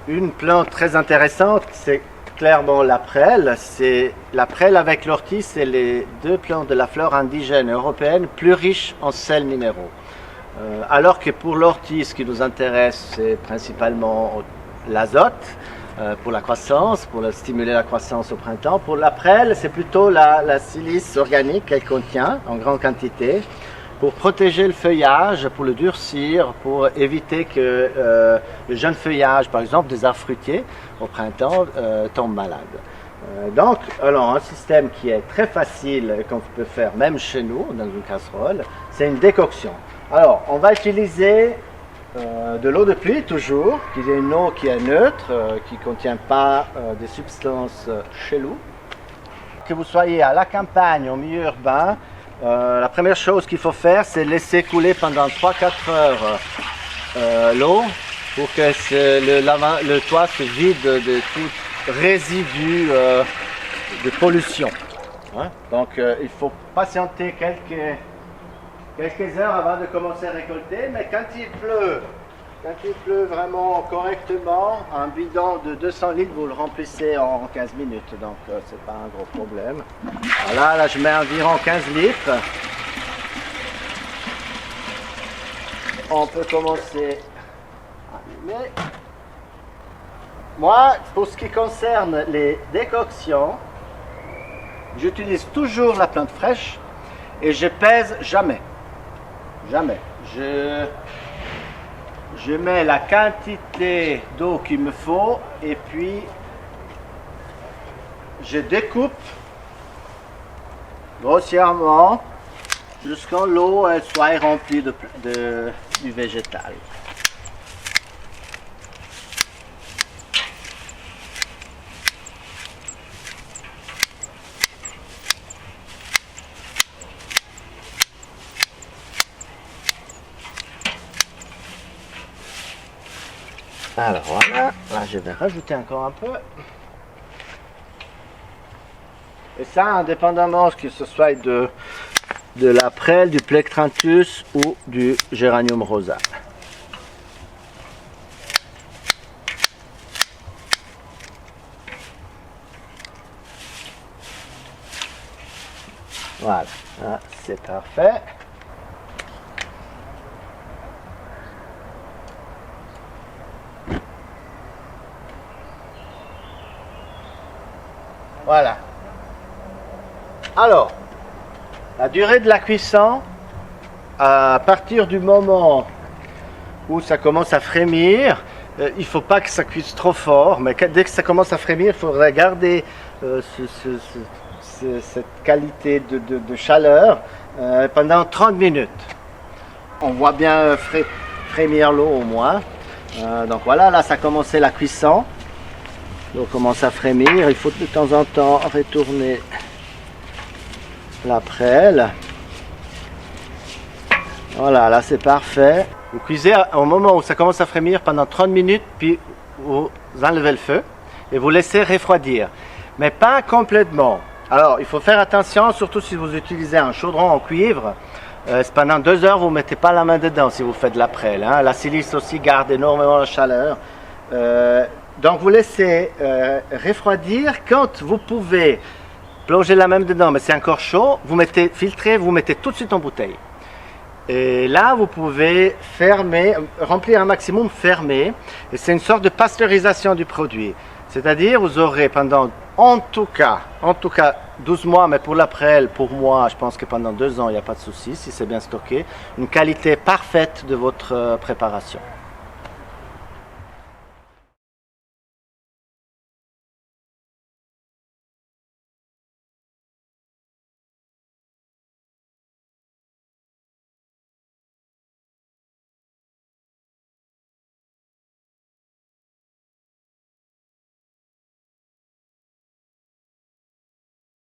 Une plante très intéressante, c'est clairement la prêle. La prêle avec l'ortie, c'est les deux plantes de la flore indigène européenne plus riches en sels minéraux. Alors que pour l'ortie, ce qui nous intéresse, c'est principalement l'azote pour la croissance, pour stimuler la croissance au printemps. Pour la prêle, c'est plutôt la silice organique qu'elle contient en grande quantité pour protéger le feuillage, pour le durcir, pour éviter que le jeune feuillage, par exemple des arbres fruitiers, au printemps, tombe malade. Donc, alors, un système qui est très facile, qu'on peut faire même chez nous, dans une casserole, c'est une décoction. Alors, on va utiliser de l'eau de pluie toujours, qui est une eau qui est neutre, qui ne contient pas des substances cheloues. Que vous soyez à la campagne, au milieu urbain, la première chose qu'il faut faire, c'est laisser couler pendant 3-4 heures l'eau pour que le toit se vide de tout résidu de pollution. Hein? Donc il faut patienter quelques heures avant de commencer à récolter, mais quand il pleut vraiment correctement, un bidon de 200 litres, vous le remplissez en 15 minutes, donc c'est pas un gros problème. Voilà, là je mets environ 15 litres. On peut commencer à allumer. Moi, pour ce qui concerne les décoctions, j'utilise toujours la plante fraîche et je pèse jamais. Jamais. Je mets la quantité d'eau qu'il me faut et puis je découpe grossièrement jusqu'à ce que l'eau soit remplie du végétal. Alors voilà, là je vais rajouter encore un peu. Et ça, indépendamment que ce soit de la prêle, du plectranthus ou du géranium rosa. Voilà, c'est parfait. Voilà. Alors, la durée de la cuisson, à partir du moment où ça commence à frémir, il ne faut pas que ça cuise trop fort, mais dès que ça commence à frémir, il faudrait garder cette qualité de chaleur pendant 30 minutes. On voit bien frémir l'eau au moins. Donc voilà, là ça a commencé la cuisson. L'eau commence à frémir, il faut de temps en temps retourner la prêle. Voilà, là c'est parfait. Vous cuisez au moment où ça commence à frémir pendant 30 minutes, puis vous enlevez le feu et vous laissez refroidir. Mais pas complètement. Alors il faut faire attention, surtout si vous utilisez un chaudron en cuivre. Pendant 2 heures, vous ne mettez pas la main dedans si vous faites de la prêle. Hein. La silice aussi garde énormément la chaleur. Donc vous laissez refroidir. Quand vous pouvez plonger la main dedans, mais c'est encore chaud, vous mettez filtré, vous mettez tout de suite en bouteille. Et là, vous pouvez fermer, remplir un maximum, fermer. Et c'est une sorte de pasteurisation du produit. C'est-à-dire, vous aurez pendant, en tout cas 12 mois, mais pour la prêle, pour moi, je pense que pendant 2 ans, il n'y a pas de souci, si c'est bien stocké, une qualité parfaite de votre préparation.